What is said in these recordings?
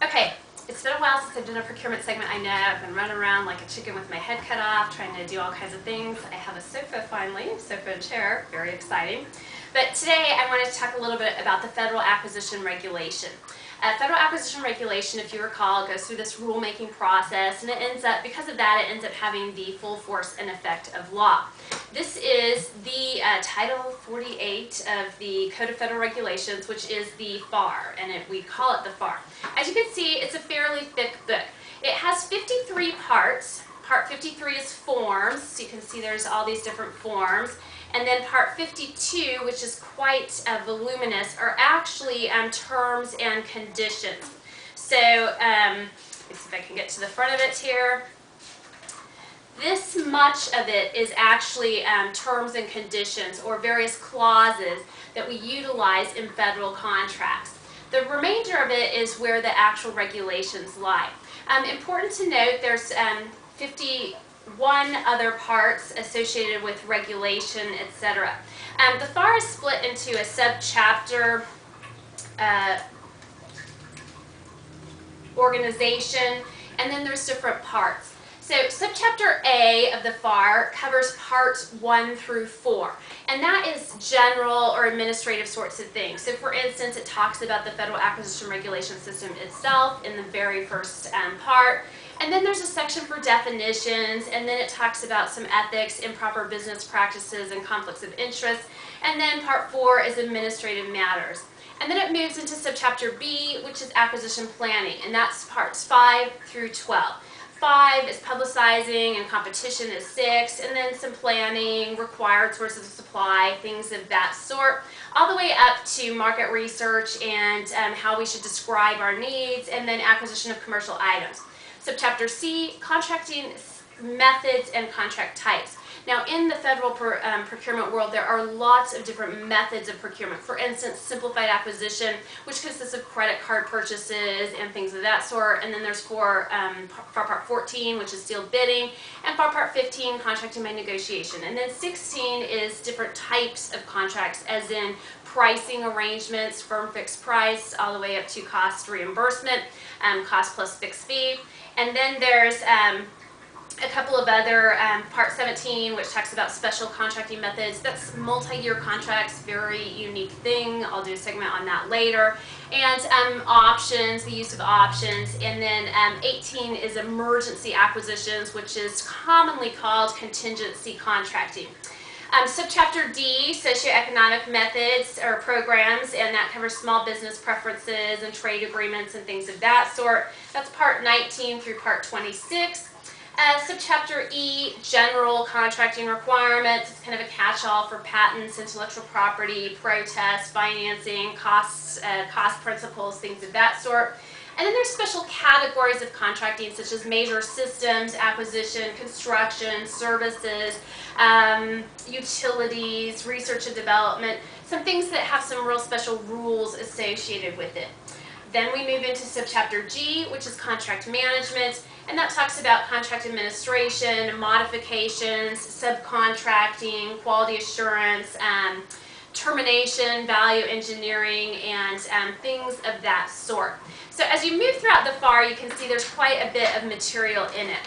Okay, it's been a while since I've done a procurement segment. I know I've been running around like a chicken with my head cut off, trying to do all kinds of things. I have a sofa finally, sofa and chair, very exciting. But today I wanted to talk a little bit about the Federal Acquisition Regulation. Federal Acquisition Regulation, if you recall, goes through this rulemaking process, and it ends up, because of that, it ends up having the full force and effect of law. This is the Title 48 of the Code of Federal Regulations, which is the FAR, and we call it the FAR. As you can see, it's a fairly thick book. It has 53 parts. Part 53 is forms, so you can see there's all these different forms. And then part 52, which is quite voluminous, are actually terms and conditions. So let's see if I can get to the front of it here. This much of it is actually terms and conditions, or various clauses that we utilize in federal contracts. The remainder of it is where the actual regulations lie. Important to note, there's 51 other parts associated with regulation, etc. The FAR is split into a subchapter organization, and then there's different parts. So subchapter A of the FAR covers parts 1 through 4, and that is general or administrative sorts of things. So for instance, it talks about the Federal Acquisition Regulation System itself in the very first part. And then there's a section for definitions, and then it talks about some ethics, improper business practices, and conflicts of interest. And then part 4 is administrative matters. And then it moves into subchapter B, which is acquisition planning, and that's parts 5 through 12. 5 is publicizing, and competition is 6, and then some planning, required sources of supply, things of that sort, all the way up to market research and how we should describe our needs, and then acquisition of commercial items. Subchapter C, contracting methods and contract types. Now, in the federal procurement world, there are lots of different methods of procurement. For instance, simplified acquisition, which consists of credit card purchases and things of that sort. And then there's FAR Part 14, which is sealed bidding, and FAR Part 15, contracting by negotiation. And then 16 is different types of contracts, as in pricing arrangements, firm fixed price, all the way up to cost reimbursement, cost plus fixed fee. And then there's a couple of other, Part 17, which talks about special contracting methods. That's multi-year contracts, very unique thing. I'll do a segment on that later. And options, the use of options. And then 18 is emergency acquisitions, which is commonly called contingency contracting. Subchapter D, socioeconomic methods or programs, and that covers small business preferences and trade agreements and things of that sort. That's part 19 through part 26. Subchapter E, general contracting requirements. It's kind of a catch-all for patents, intellectual property, protest, financing, cost principles, things of that sort. And then there's special categories of contracting, such as major systems, acquisition, construction, services, utilities, research and development, some things that have some real special rules associated with it. Then we move into subchapter G, which is contract management, and that talks about contract administration, modifications, subcontracting, quality assurance, termination, value engineering, and things of that sort. So as you move throughout the FAR, you can see there's quite a bit of material in it.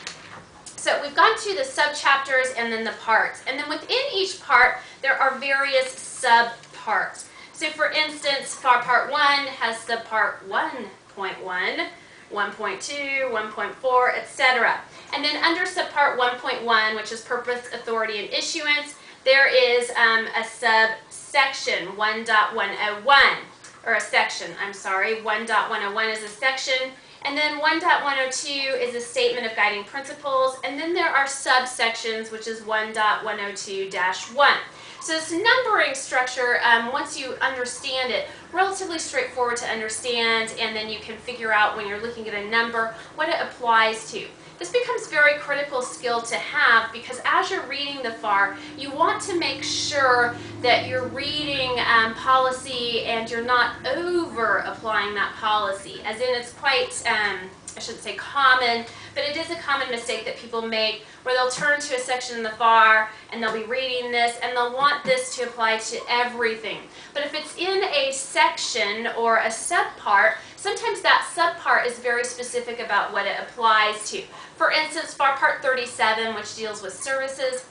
So we've gone through the subchapters and then the parts. And then within each part, there are various subparts. So for instance, FAR Part 1 has subpart 1.1, 1.2, 1.4, etc. And then under subpart 1.1, which is purpose, authority, and issuance, there is a subsection 1.101, or a section, I'm sorry. 1.101 is a section, and then 1.102 is a statement of guiding principles, and then there are subsections, which is 1.102-1. So this numbering structure, once you understand it, relatively straightforward to understand, and then you can figure out when you're looking at a number what it applies to. This becomes very critical skill to have, because as you're reading the FAR, you want to make sure that you're reading policy and you're not over applying that policy, as in it's quite, I shouldn't say common, but it is a common mistake that people make, where they'll turn to a section in the FAR and they'll be reading this and they'll want this to apply to everything. But if it's in a section or a subpart, sometimes that subpart is very specific about what it applies to. For instance, FAR Part 37, which deals with services,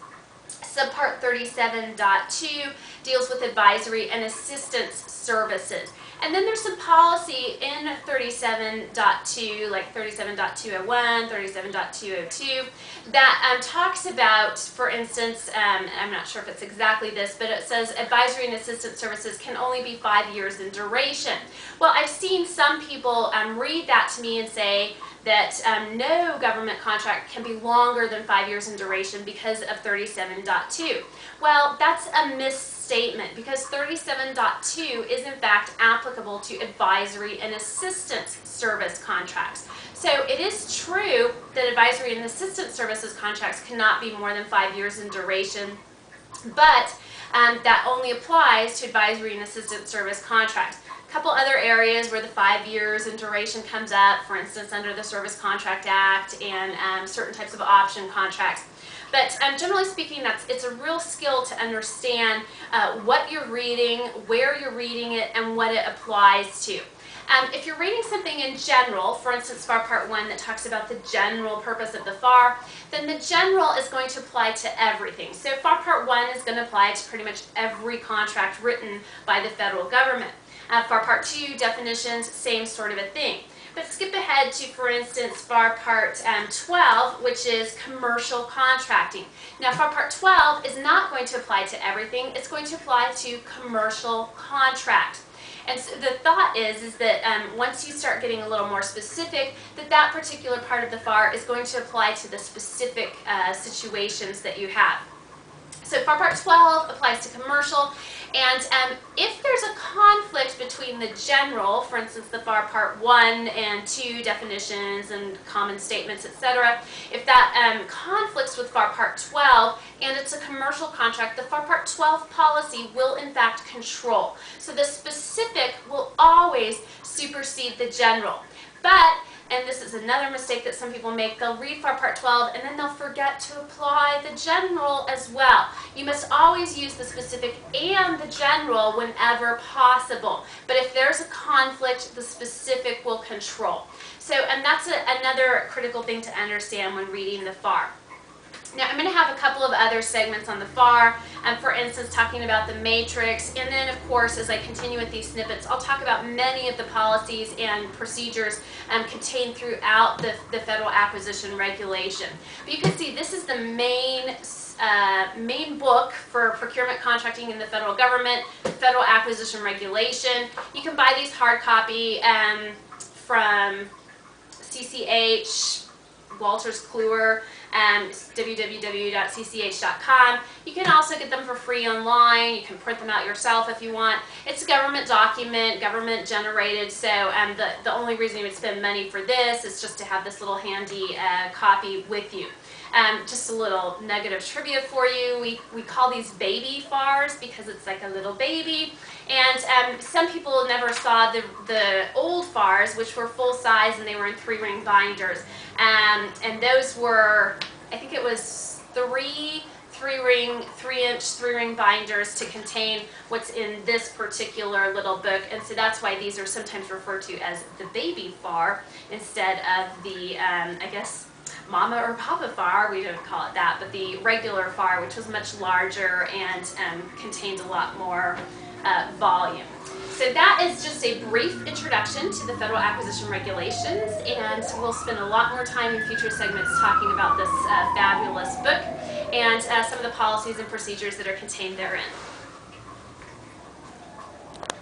Subpart 37.2 deals with advisory and assistance services. And then there's some policy in 37.2, like 37.201, 37.202, that talks about, for instance, I'm not sure if it's exactly this, but it says advisory and assistance services can only be 5 years in duration. Well, I've seen some people read that to me and say that no government contract can be longer than 5 years in duration because of 37.2. Well, that's a misstatement, because 37.2 is in fact applicable to advisory and assistance service contracts. So it is true that advisory and assistance services contracts cannot be more than 5 years in duration, but that only applies to advisory and assistance service contracts. A couple other areas where the 5 years in duration comes up, for instance, under the Service Contract Act and certain types of option contracts. But generally speaking, it's a real skill to understand what you're reading, where you're reading it, and what it applies to. If you're reading something in general, for instance, FAR Part 1 that talks about the general purpose of the FAR, then the general is going to apply to everything. So FAR Part 1 is going to apply to pretty much every contract written by the federal government. FAR Part 2, definitions, same sort of a thing. But skip ahead to, for instance, FAR Part 12, which is commercial contracting. Now, FAR Part 12 is not going to apply to everything. It's going to apply to commercial contract. And so the thought is that once you start getting a little more specific, that particular part of the FAR is going to apply to the specific situations that you have. So FAR Part 12 applies to commercial, and if there's a conflict between the general, for instance, the FAR Part 1 and 2 definitions and common statements, etc., if that conflicts with FAR Part 12 and it's a commercial contract, the FAR Part 12 policy will in fact control. So the specific will always supersede the general. But, and this is another mistake that some people make, they'll read FAR Part 12 and then they'll forget to apply the general as well. You must always use the specific and the general whenever possible. But if there's a conflict, the specific will control. So, and that's another critical thing to understand when reading the FAR. Now, I'm going to have a couple of other segments on the FAR, for instance, talking about the matrix, and then, of course, as I continue with these snippets, I'll talk about many of the policies and procedures contained throughout the Federal Acquisition Regulation. But you can see this is the main book for procurement contracting in the federal government, Federal Acquisition Regulation. You can buy these hard copy from CCH, Walters Kluwer, www.cch.com. You can also get them for free online. You can print them out yourself if you want. It's a government document, government generated, so the only reason you would spend money for this is just to have this little handy copy with you. Just a little nugget of trivia for you. We call these baby FARs because it's like a little baby. And some people never saw the old FARs, which were full size and they were in 3-ring binders. And those were, I think it was 3-inch 3-ring binders to contain what's in this particular little book. And so that's why these are sometimes referred to as the baby FAR instead of the, I guess, Mama or Papa FAR, we don't call it that, but the regular FAR, which was much larger and contained a lot more volume. So that is just a brief introduction to the Federal Acquisition Regulations, and we'll spend a lot more time in future segments talking about this fabulous book and some of the policies and procedures that are contained therein.